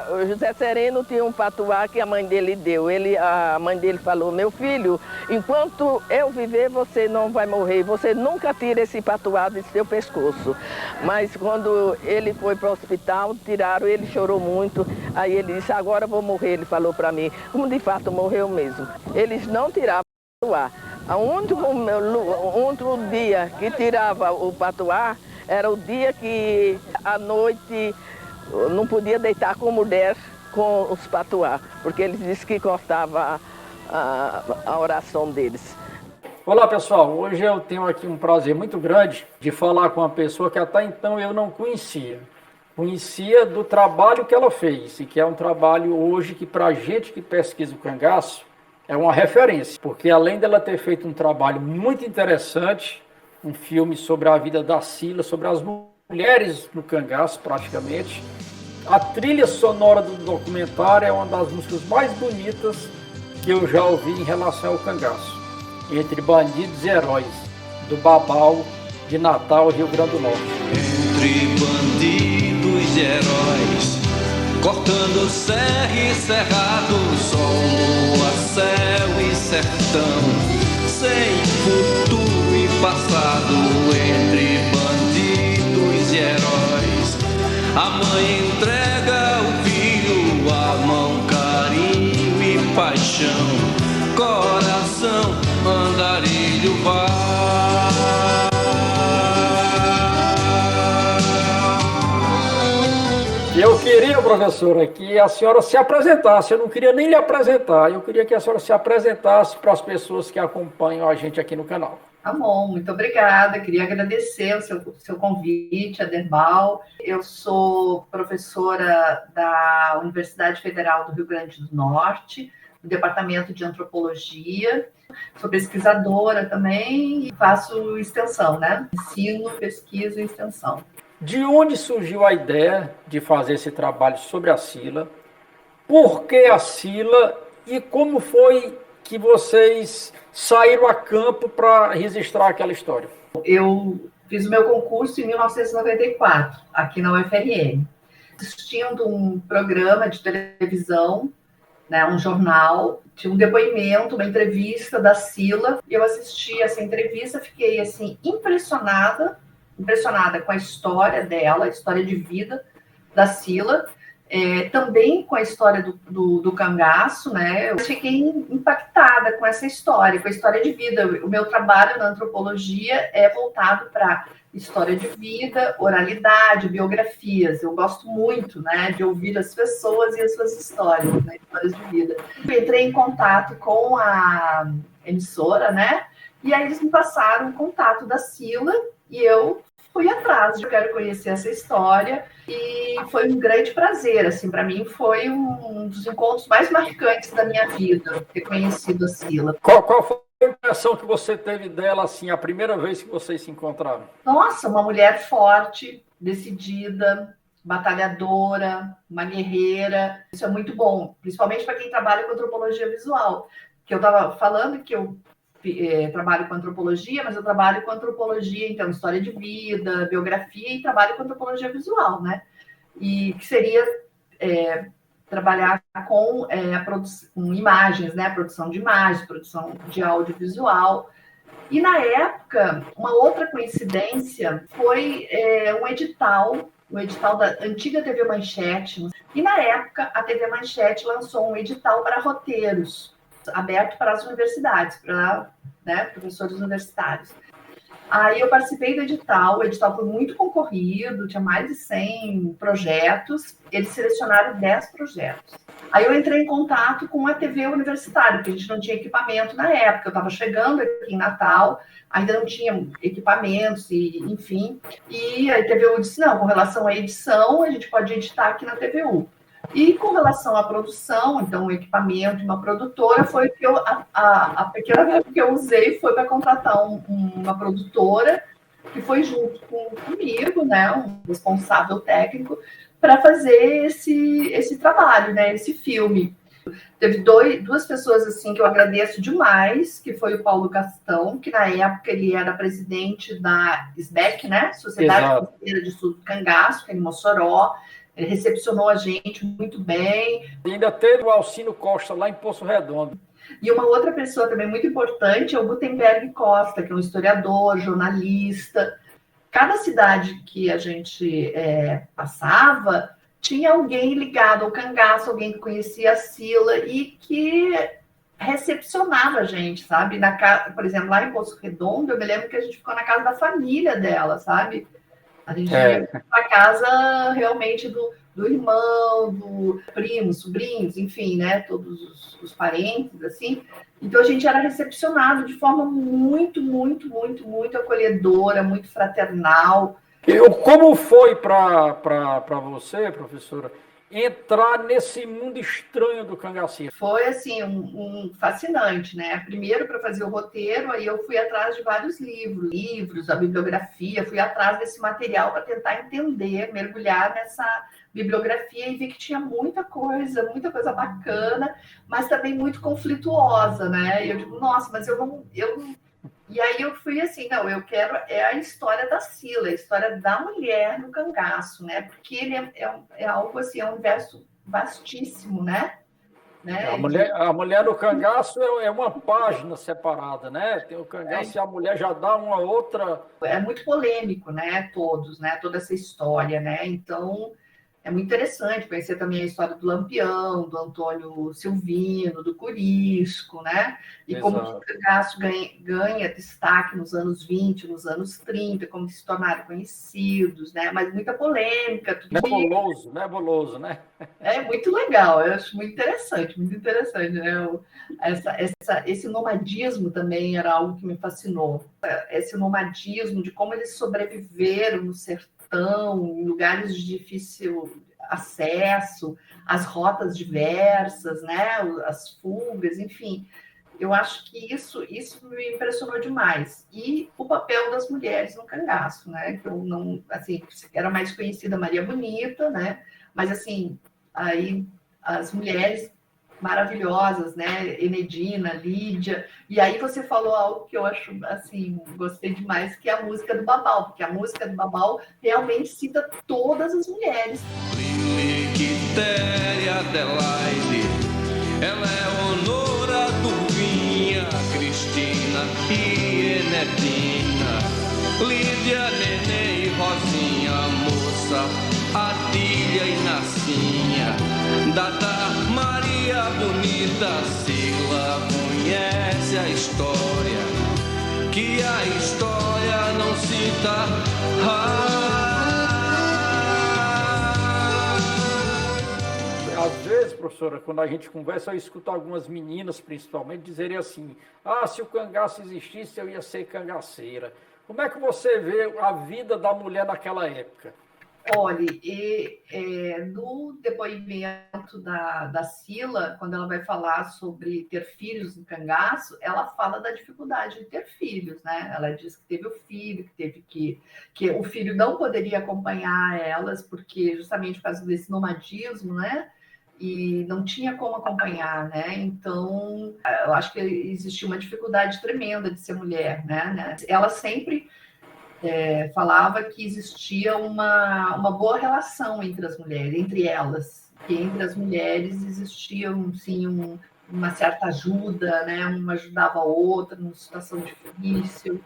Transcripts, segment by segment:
O José Sereno tinha um patuá que a mãe dele deu. A mãe dele falou: meu filho, enquanto eu viver, você não vai morrer. Você nunca tira esse patuá do seu pescoço. Mas quando ele foi para o hospital, tiraram, ele chorou muito. Aí ele disse: agora eu vou morrer. Ele falou para mim, como de fato morreu mesmo. Eles não tiravam o patuá. O único dia que tirava o patuá era o dia que à noite não podia deitar com mulher com os patuá, porque eles disseram que cortava a oração deles. Olá pessoal, hoje eu tenho aqui um prazer muito grande de falar com uma pessoa que até então eu não conhecia. Conhecia do trabalho que ela fez, e que é um trabalho hoje que para a gente que pesquisa o cangaço é uma referência, porque além dela ter feito um trabalho muito interessante, um filme sobre a vida da Cila, sobre as mulheres no cangaço praticamente, a trilha sonora do documentário é uma das músicas mais bonitas que eu já ouvi em relação ao cangaço. Entre Bandidos e Heróis, do Babau, de Natal, Rio Grande do Norte. Entre bandidos e heróis, cortando serra e cerrado, sol, lua, céu e sertão, sem futuro e passado. Entre bandidos e heróis, a mãe entrega o filho, a mão, carinho e paixão, coração, andarilho vai. Eu queria, professora, que a senhora se apresentasse. Eu não queria nem lhe apresentar, eu queria que a senhora se apresentasse para as pessoas que acompanham a gente aqui no canal. Tá bom, muito obrigada. Queria agradecer o seu convite, Aderbal. Eu sou professora da Universidade Federal do Rio Grande do Norte, no Departamento de Antropologia. Sou pesquisadora também e faço extensão, né? Ensino, pesquisa e extensão. De onde surgiu a ideia de fazer esse trabalho sobre a Cila? Por que a Cila? E como foi que vocês saíram a campo para registrar aquela história? Eu fiz o meu concurso em 1994, aqui na UFRN, assistindo um programa de televisão, né, um jornal, tinha um depoimento, uma entrevista da Cila, e eu assisti essa entrevista, fiquei assim impressionada com a história dela, a história de vida da Cila, também com a história do cangaço, né? Eu fiquei impactada com essa história, com a história de vida. O meu trabalho na antropologia é voltado para história de vida, oralidade, biografias. Eu gosto muito, né, de ouvir as pessoas e as suas histórias, né, histórias de vida. Eu entrei em contato com a emissora, né? E aí eles me passaram o contato da Cila e eu fui atrás, eu quero conhecer essa história e foi um grande prazer, assim, para mim foi um dos encontros mais marcantes da minha vida, ter conhecido a Cila. Qual foi a impressão que você teve dela, assim, a primeira vez que vocês se encontraram? Nossa, uma mulher forte, decidida, batalhadora, uma guerreira, isso é muito bom, principalmente para quem trabalha com antropologia visual, que eu estava falando que eu trabalho com antropologia, mas eu trabalho com antropologia, então, história de vida, biografia, e trabalho com antropologia visual, né? E que seria trabalhar com com imagens, né? Produção de imagens, produção de audiovisual. E, na época, uma outra coincidência foi um edital, o edital da antiga TV Manchete, e, na época, a TV Manchete lançou um edital para roteiros, aberto para as universidades, para, né, professores universitários. Aí eu participei do edital, o edital foi muito concorrido, tinha mais de 100 projetos, eles selecionaram 10 projetos. Aí eu entrei em contato com a TV universitária, porque a gente não tinha equipamento na época, eu estava chegando aqui em Natal, ainda não tinha equipamentos, e, enfim, e a TVU disse, não, com relação à edição, a gente pode editar aqui na TVU. E com relação à produção, então, um equipamento, uma produtora, foi que a pequena verba que eu usei foi para contratar uma produtora que foi junto comigo, né, um responsável técnico, para fazer esse trabalho, né, esse filme. Teve duas pessoas assim que eu agradeço demais, que foi o Paulo Castão, que na época ele era presidente da SBEC, né, Sociedade Brasileira de Estudo do Cangaço, que é em Mossoró. Ele recepcionou a gente muito bem. E ainda teve o Alcino Costa lá em Poço Redondo. E uma outra pessoa também muito importante é o Gutenberg Costa, que é um historiador, jornalista. Cada cidade que a gente passava tinha alguém ligado ao cangaço, alguém que conhecia a Sila e que recepcionava a gente, sabe? Por exemplo, lá em Poço Redondo, eu me lembro que a gente ficou na casa da família dela, sabe? A gente ia para casa realmente do irmão, do primo, sobrinhos, enfim, né? Todos os parentes, assim. Então, a gente era recepcionado de forma muito, muito, muito, muito acolhedora, muito fraternal. Como foi para você, professora, entrar nesse mundo estranho do cangaceiro? Foi, assim, um fascinante, né? Primeiro, para fazer o roteiro, aí eu fui atrás de vários livros, a bibliografia, fui atrás desse material para tentar entender, mergulhar nessa bibliografia e vi que tinha muita coisa bacana, mas também muito conflituosa, né? E eu digo, nossa, mas eu não... E aí eu fui assim, não, eu quero a história da Sila, a história da mulher no cangaço, né? Porque ele é algo assim, é um universo vastíssimo, né? A mulher no cangaço é uma página separada, né? Tem o cangaço e a mulher já dá uma outra... É muito polêmico, né? Toda essa história, né? Então, é muito interessante conhecer também a história do Lampião, do Antônio Silvino, do Curisco, né? E como o cangaço ganha destaque nos anos 20, nos anos 30, como se tornaram conhecidos, né? Mas muita polêmica. Nebuloso, né? É muito legal, eu acho muito interessante, né? Esse nomadismo também era algo que me fascinou. Esse nomadismo de como eles sobreviveram no sertão, em lugares de difícil acesso, as rotas diversas, né? As fugas, enfim. Eu acho que isso me impressionou demais. E o papel das mulheres no cangaço, né? Que eu não, assim, era mais conhecida Maria Bonita, né? Mas assim, aí as mulheres maravilhosas, né? Enedina, Lídia. E aí você falou algo que eu acho, assim, gostei demais, que é a música do Babau, porque a música do Babau realmente cita todas as mulheres. Lili, Quitéria, Adelaide, ela é Honora, Turvinha, Cristina e Enedina, Lídia, Nenê e Rosinha, moça, Adília e Nascinha, Dada, Maria Bonita, Sila conhece a história, que a história não cita. Às vezes, professora, quando a gente conversa, eu escuto algumas meninas, principalmente, dizerem assim, se o cangaço existisse, eu ia ser cangaceira. Como é que você vê a vida da mulher naquela época? Olha, no depoimento da Sila, quando ela vai falar sobre ter filhos no cangaço, ela fala da dificuldade de ter filhos, né? Ela diz que teve o filho, que o filho não poderia acompanhar elas, porque justamente por causa desse nomadismo, né? E não tinha como acompanhar, né? Então, eu acho que existia uma dificuldade tremenda de ser mulher, né? Ela sempre falava que existia uma boa relação entre as mulheres, entre elas, que entre as mulheres existia sim, uma certa ajuda, né? Uma ajudava a outra numa situação difícil.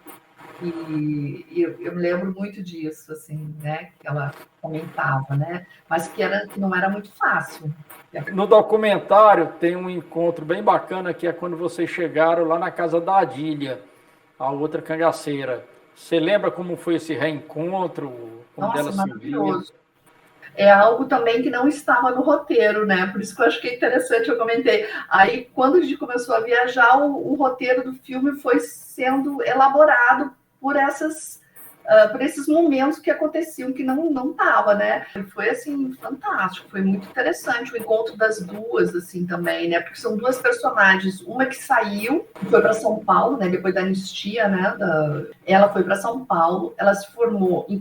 E eu me lembro muito disso, assim, né? Que ela comentava, né? Mas que não era muito fácil. No documentário tem um encontro bem bacana, que é quando vocês chegaram lá na casa da Adília, a outra cangaceira. Você lembra como foi esse reencontro? Como Nossa, dela maravilhoso. É algo também que não estava no roteiro, né? Por isso que eu achei interessante, eu comentei. Aí, quando a gente começou a viajar, o roteiro do filme foi sendo elaborado por esses momentos que aconteciam, que não estava, né? Foi, assim, fantástico, foi muito interessante o encontro das duas, assim, também, né? Porque são duas personagens, uma que saiu, foi para São Paulo, né? Depois da anistia, né? Ela foi para São Paulo, ela se formou em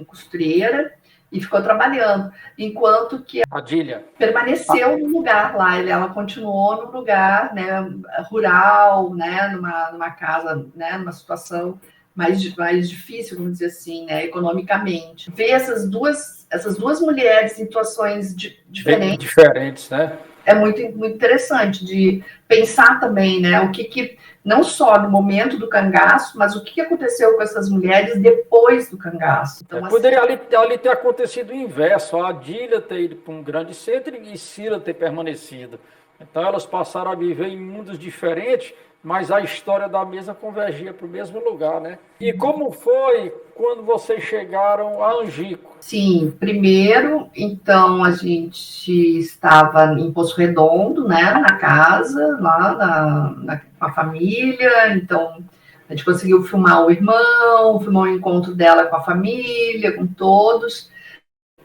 costureira e ficou trabalhando, enquanto que a Adília permaneceu no lugar lá, ela continuou no lugar, né? Rural, né? Numa casa, né? Numa situação mais difícil, vamos dizer assim, né, economicamente. Ver essas duas mulheres em situações diferentes, né? É muito, muito interessante de pensar também, né, o que não só no momento do cangaço, mas o que aconteceu com essas mulheres depois do cangaço. Então, poderia ali ter acontecido o inverso, a Adília ter ido para um grande centro e Cila ter permanecido. Então elas passaram a viver em mundos diferentes, mas a história da mesa convergia para o mesmo lugar, né? E como foi quando vocês chegaram a Angico? Sim, primeiro, então, a gente estava em Poço Redondo, né, na casa, lá com a família, então a gente conseguiu filmar o irmão, filmar o encontro dela com a família, com todos,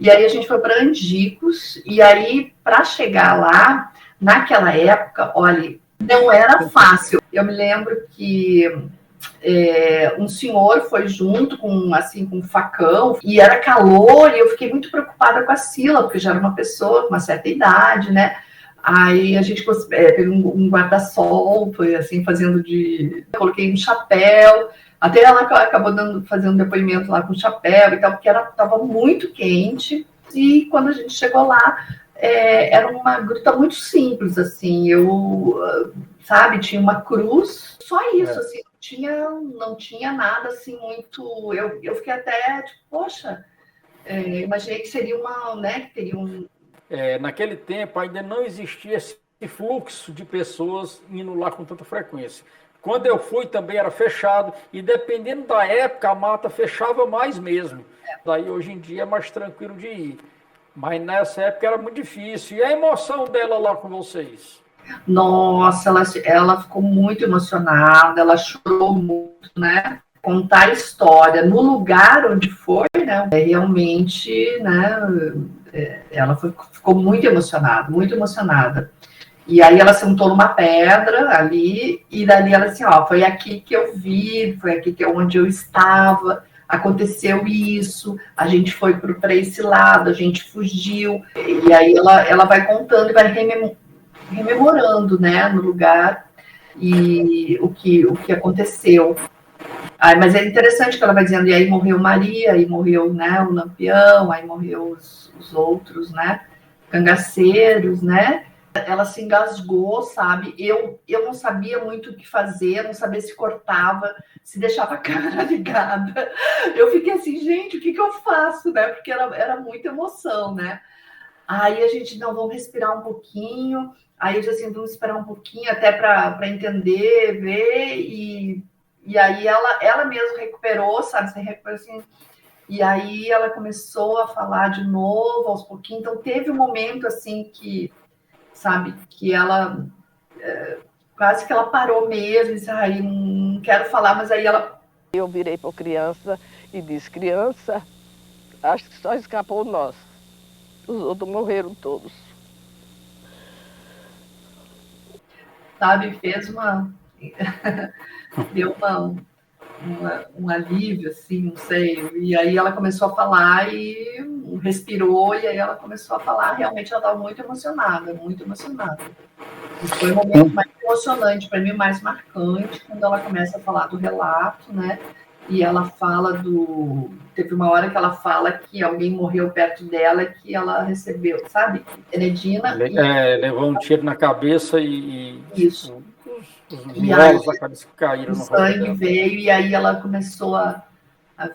e aí a gente foi para Angicos, e aí, para chegar lá, naquela época, olha, não era fácil. Eu me lembro que um senhor foi junto com um facão, e era calor, e eu fiquei muito preocupada com a Cila, porque já era uma pessoa com uma certa idade, né? Aí a gente pegou um guarda-sol, foi assim, coloquei um chapéu, até ela acabou fazendo depoimento lá com o chapéu e tal, porque estava muito quente, e quando a gente chegou lá, era uma gruta muito simples, assim, sabe, tinha uma cruz, só isso, assim, não tinha nada assim muito. Eu fiquei até tipo, poxa, imaginei que seria que teria um. Naquele tempo ainda não existia esse fluxo de pessoas indo lá com tanta frequência. Quando eu fui também era fechado, e dependendo da época a mata fechava mais mesmo. Daí hoje em dia é mais tranquilo de ir. Mas nessa época era muito difícil. E a emoção dela lá com vocês? Nossa, ela ficou muito emocionada, ela chorou muito, né? Contar a história no lugar onde foi, né? Realmente, né? Ela ficou muito emocionada, muito emocionada. E aí ela sentou numa pedra ali, e dali ela assim, ó, foi aqui que eu vi, foi aqui onde eu estava, aconteceu isso, a gente foi para esse lado, a gente fugiu. E aí ela vai contando e vai rememorando, né, no lugar e o que aconteceu. Mas é interessante que ela vai dizendo, e aí morreu Maria, aí morreu, né, o Lampião, aí morreu os outros, né, cangaceiros, né. Ela se engasgou, sabe? Eu não sabia muito o que fazer, não sabia se cortava, se deixava a câmera ligada. Eu fiquei assim, gente, o que eu faço, né? Porque era muita emoção, né? Aí a gente, não, vamos respirar um pouquinho. Aí eu disse assim, vamos esperar um pouquinho até para entender, ver. E aí ela mesma recuperou, sabe? Você recuperou assim. E aí ela começou a falar de novo, aos pouquinhos. Então teve um momento assim que, sabe, que ela quase que ela parou mesmo, disse, ai, não quero falar, mas aí ela... Eu virei para a criança e disse, criança, acho que só escapou nós. Os outros morreram todos. Sabe, deu um alívio, assim, não sei. E aí ela começou a falar e respirou, e aí ela começou a falar. Realmente ela estava muito emocionada, muito emocionada. E foi o momento mais emocionante, para mim, o mais marcante, quando ela começa a falar do relato, né? E ela fala teve uma hora que ela fala que alguém morreu perto dela, que ela recebeu, sabe? Enedina. Levou um tiro na cabeça e isso. Os miolos da cabeça caíram no sangue veio, e aí ela começou a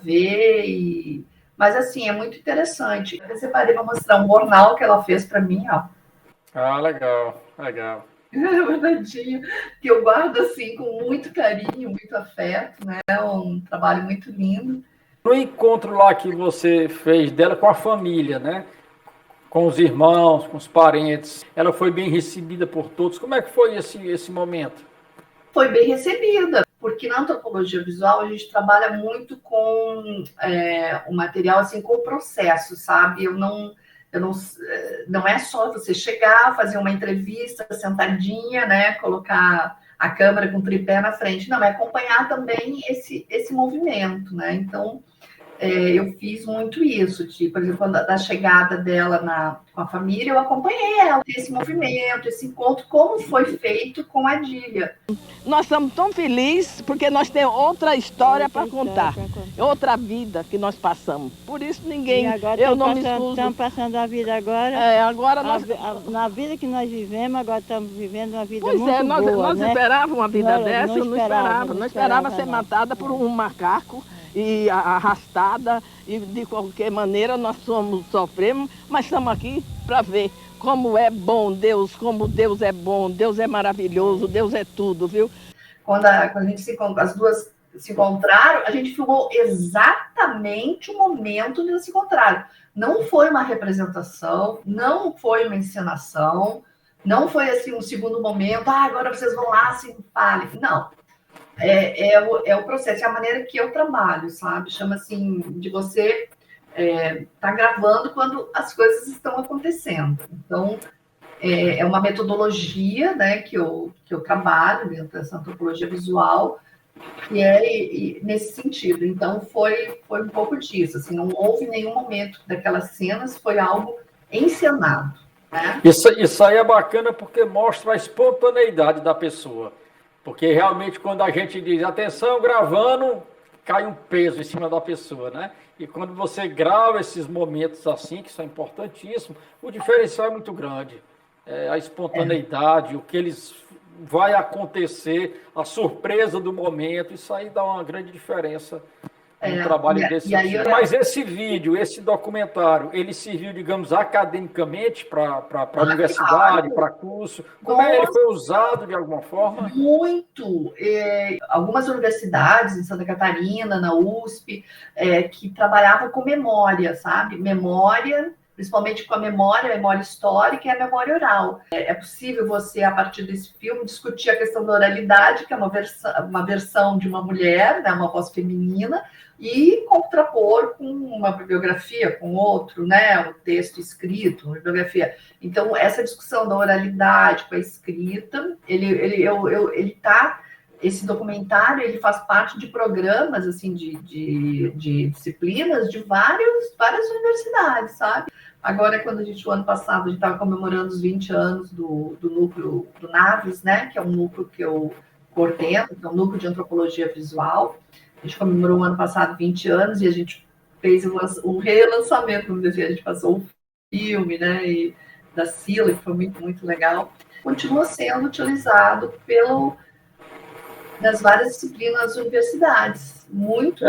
ver. Mas assim, é muito interessante. Eu separei para mostrar um jornal que ela fez para mim, ó. Ah, legal, legal. Verdadinho, que eu guardo assim com muito carinho, muito afeto, né? É um trabalho muito lindo. No encontro lá que você fez dela com a família, né? Com os irmãos, com os parentes, ela foi bem recebida por todos. Como é que foi esse momento? Foi bem recebida, porque na antropologia visual a gente trabalha muito com o material, assim, com o processo, sabe? Não é só você chegar, fazer uma entrevista sentadinha, né? Colocar a câmera com o tripé na frente. Não, é acompanhar também esse movimento, né? Então, eu fiz muito isso, por exemplo, da chegada dela com a família, eu acompanhei ela, esse movimento, esse encontro, como foi feito com a Dília. Nós estamos tão felizes porque nós temos outra história para contar, outra vida que nós passamos. Por isso ninguém, eu não me excuso. Estamos passando a vida agora. Agora nós... na vida que nós vivemos, agora estamos vivendo uma vida muito boa. Nós né? Esperávamos uma vida dessa, eu não esperava ser matada por um macaco e arrastada, e de qualquer maneira nós sofremos, mas estamos aqui para ver como é bom Deus, como Deus é bom, Deus é maravilhoso, Deus é tudo, viu? Quando a gente as duas se encontraram, a gente filmou exatamente o momento de elas se encontrarem. Não foi uma representação, não foi uma encenação, não foi assim um segundo momento, agora vocês vão lá, assim, falem. Não. É o processo, é a maneira que eu trabalho, sabe? Chama assim, de você tá gravando quando as coisas estão acontecendo. Então, é uma metodologia, né, que eu trabalho dentro dessa antropologia visual, que é nesse sentido. Então, foi um pouco disso, assim, não houve nenhum momento daquelas cenas, foi algo encenado. Né? Isso aí é bacana porque mostra a espontaneidade da pessoa. Porque realmente quando a gente diz, atenção, gravando, cai um peso em cima da pessoa, né? E quando você grava esses momentos assim, que são importantíssimos, o diferencial é muito grande. A espontaneidade, o que vai acontecer, a surpresa do momento, isso aí dá uma grande diferença no trabalho desse tipo. Mas esse vídeo, esse documentário, ele serviu, digamos, academicamente para a universidade, para curso? Como ele foi usado de alguma forma? Muito. Algumas universidades, em Santa Catarina, na USP, que trabalhavam com memória, sabe? Memória, principalmente com a memória histórica e a memória oral. É possível você, a partir desse filme, discutir a questão da oralidade, que é uma versão de uma mulher, né, uma voz feminina, e contrapor com uma bibliografia, com outro, né, o texto escrito, uma bibliografia. Então, essa discussão da oralidade com a escrita, esse documentário, ele faz parte de programas, assim, de disciplinas de várias universidades, sabe? Agora, quando o ano passado, a gente estava comemorando os 20 anos do núcleo do Naves, né, que é um núcleo que eu coordeno, que é um núcleo de antropologia visual. A gente comemorou o ano passado 20 anos e a gente fez um relançamento, vamos dizer, a gente passou um filme, né, da Sila, que foi muito, muito legal. Continua sendo utilizado nas várias disciplinas das universidades. Muito,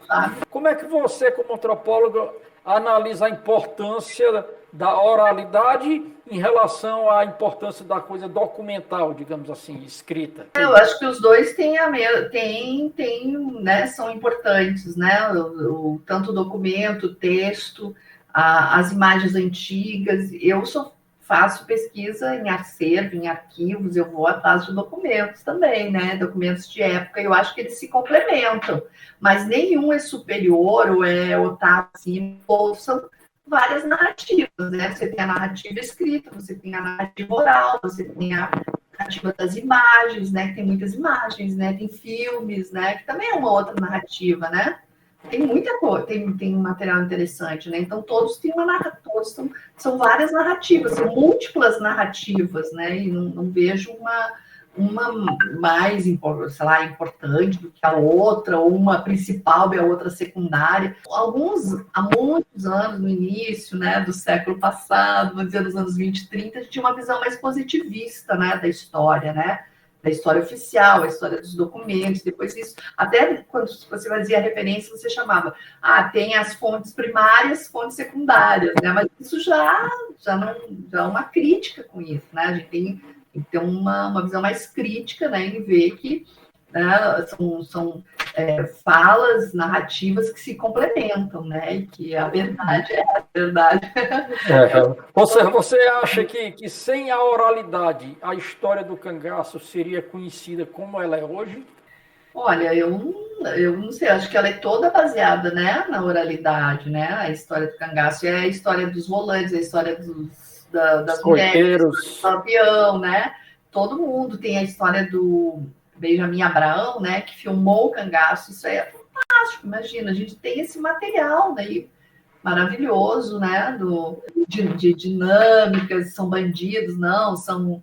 sabe? Como é que você, como antropólogo, analisa a importância da oralidade em relação à importância da coisa documental, digamos assim, escrita? Eu acho que os dois né, são importantes, né? Tanto o documento, o texto, as imagens antigas. Eu faço pesquisa em acervo, em arquivos, eu vou atrás de documentos também, né? Documentos de época, eu acho que eles se complementam, mas nenhum é superior ou tá acima, ou são várias narrativas, né? Você tem a narrativa escrita, você tem a narrativa oral, você tem a narrativa das imagens, né? Que tem muitas imagens, né? Tem filmes, né? Que também é uma outra narrativa, né? Tem muita coisa, tem um material interessante, né? Então, todos têm uma narrativa, são várias narrativas, são múltiplas narrativas, né? E não vejo uma mais, sei lá, importante do que a outra, ou uma principal e a outra secundária. Há muitos anos, no início, né, do século passado, vamos dizer, dos anos 20 e 30, a gente tinha uma visão mais positivista, né, da história, né? Da história oficial, a história dos documentos, depois disso, até quando você fazia a referência, você chamava, tem as fontes primárias, fontes secundárias, né? Mas isso já é uma crítica com isso, né? A gente tem que ter uma visão mais crítica, né? E ver que, né, são falas, narrativas que se complementam, né? E que a verdade é a verdade. Você acha que sem a oralidade, a história do cangaço seria conhecida como ela é hoje? Olha, eu não sei, acho que ela é toda baseada, né, na oralidade, né? A história do cangaço é a história dos volantes, a história das mulheres, do avião, né? Todo mundo tem a história do Benjamin Abraão, né, que filmou o cangaço. Isso é fantástico. Imagina, a gente tem esse material daí maravilhoso, né? De dinâmicas, são bandidos, não, são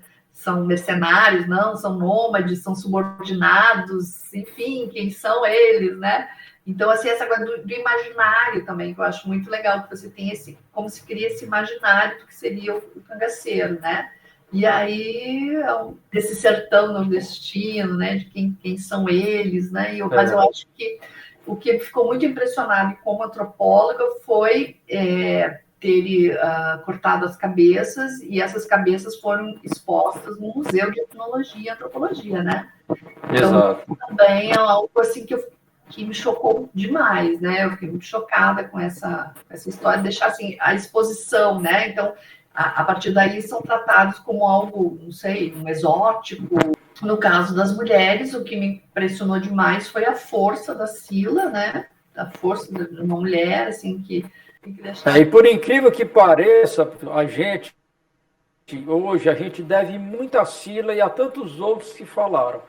mercenários, não, são nômades, são subordinados, enfim, quem são eles, né? Então, assim, essa coisa do imaginário também, que eu acho muito legal, que você tem como se cria esse imaginário do que seria o cangaceiro, né? E aí, desse sertão nordestino, né? De quem são eles, né? Mas eu acho que o que ficou muito impressionado como antropóloga foi ter cortado as cabeças, e essas cabeças foram expostas no Museu de Etnologia e Antropologia, né? Então, Exato. também é algo assim que me chocou demais, né? Eu fiquei muito chocada com essa história, deixar assim, a exposição, né? Então, a partir daí são tratados como algo, não sei, um exótico. No caso das mulheres, o que me impressionou demais foi a força da Sila, né? A força de uma mulher, assim, que deixar... E por incrível que pareça, hoje a gente deve muito a Sila e a tantos outros que falaram.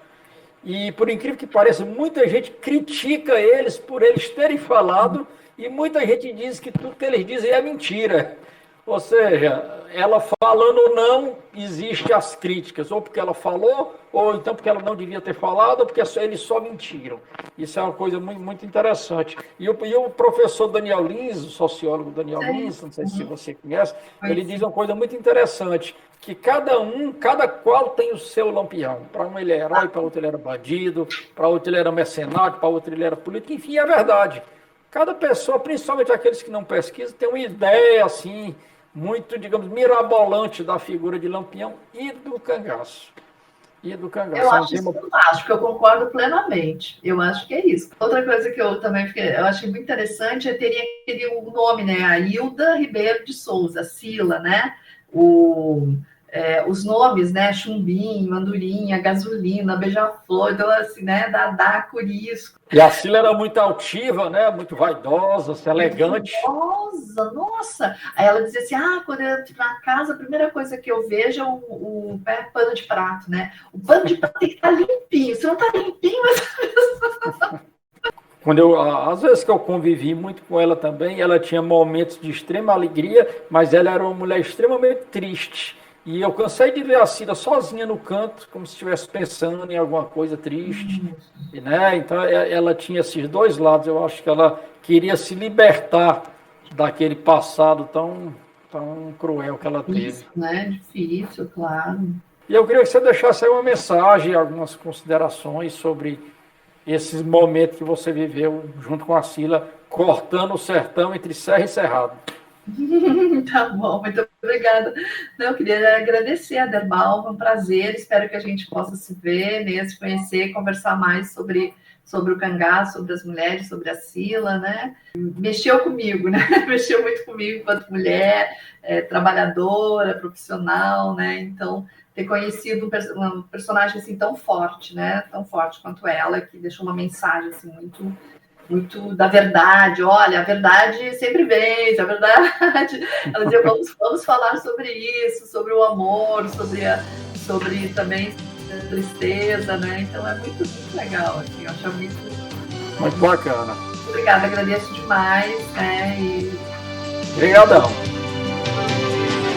E por incrível que pareça, muita gente critica eles por eles terem falado, e muita gente diz que tudo que eles dizem é mentira. Ou seja, ela falando ou não, existem as críticas, ou porque ela falou, ou então porque ela não devia ter falado, ou porque eles só mentiram. Isso é uma coisa muito, muito interessante. E o professor Daniel Lins, o sociólogo Daniel Lins, não sei se você conhece, ele diz uma coisa muito interessante, que cada qual tem o seu lampião. Para um ele é herói, para outro ele era bandido, para outro ele era mercenário, para outro ele era político, enfim, é verdade. Cada pessoa, principalmente aqueles que não pesquisam, tem uma ideia assim, muito, digamos, mirabolante da figura de Lampião e do cangaço. Eu acho isso fantástico, eu concordo plenamente. Eu acho que é isso. Outra coisa que eu também eu achei muito interessante teria o nome, né? A Hilda Ribeiro de Souza, Sila, né? Os nomes, né? Chumbinho, Andorinha, Gasolina, Beija-Flor, então, assim, né? Dadá, Curisco. E a Sila era muito altiva, né? Muito vaidosa, elegante. Nossa! Aí ela dizia assim, quando eu entro na casa, a primeira coisa que eu vejo é o pano de prato, né? O pano de prato tem que estar limpinho. Se não está limpinho, Às vezes que eu convivi muito com ela também, ela tinha momentos de extrema alegria, mas ela era uma mulher extremamente triste. E eu cansei de ver a Cida sozinha no canto, como se estivesse pensando em alguma coisa triste, né? Então ela tinha esses dois lados. Eu acho que ela queria se libertar daquele passado tão cruel que ela teve. Isso, né? Difícil, claro. E eu queria que você deixasse aí uma mensagem, algumas considerações sobre esses momentos que você viveu junto com a Sila, cortando o sertão entre Serra e Cerrado. Tá bom, muito obrigada. Eu queria agradecer a Derbal, foi um prazer, espero que a gente possa se ver, mesmo conhecer, conversar mais sobre o cangaço, sobre as mulheres, sobre a Sila, né? Mexeu comigo, né? Mexeu muito comigo enquanto mulher, trabalhadora, profissional, né? Então, ter conhecido um personagem assim tão forte, né? Tão forte quanto ela, que deixou uma mensagem assim muito da verdade. Olha, a verdade sempre vence, a verdade. Ela dizia, vamos falar sobre isso, sobre o amor, sobre também a tristeza, né? Então é muito, muito legal, assim, eu acho muito bacana. Obrigada, agradeço demais, né? Obrigadão.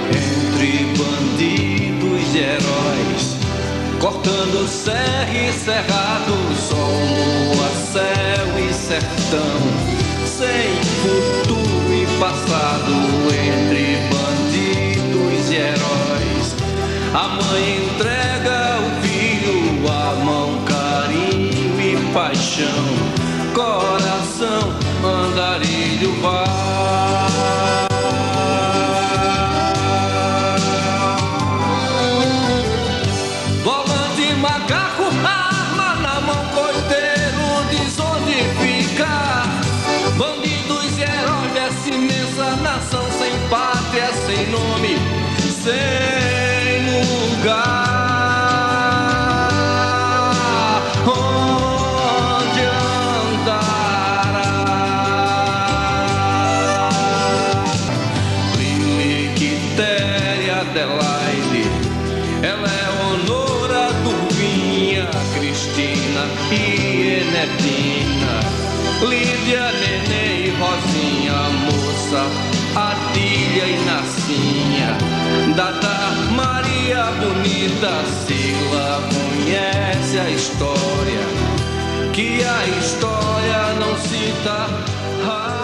Entre bandidos e heróis, cortando serra e cerrado, sol, lua, céu e sertão, sem futuro e passado. Entre bandidos e heróis, a mãe entrega o filho, a mão, carinho e paixão, coração, andarilho vai. Macaco, arma na mão, coiteiro diz onde ficar. Bandidos e heróis dessa imensa nação, sem pátria, sem nome, sem lugar. Onde andará? Lili, Quitéria, Adelaide, ela é Honora, Cristina e Enetina. Rosinha, moça, Adília e Narcinha, Dada, Maria Bonita, Sila, conhece a história, que a história não cita.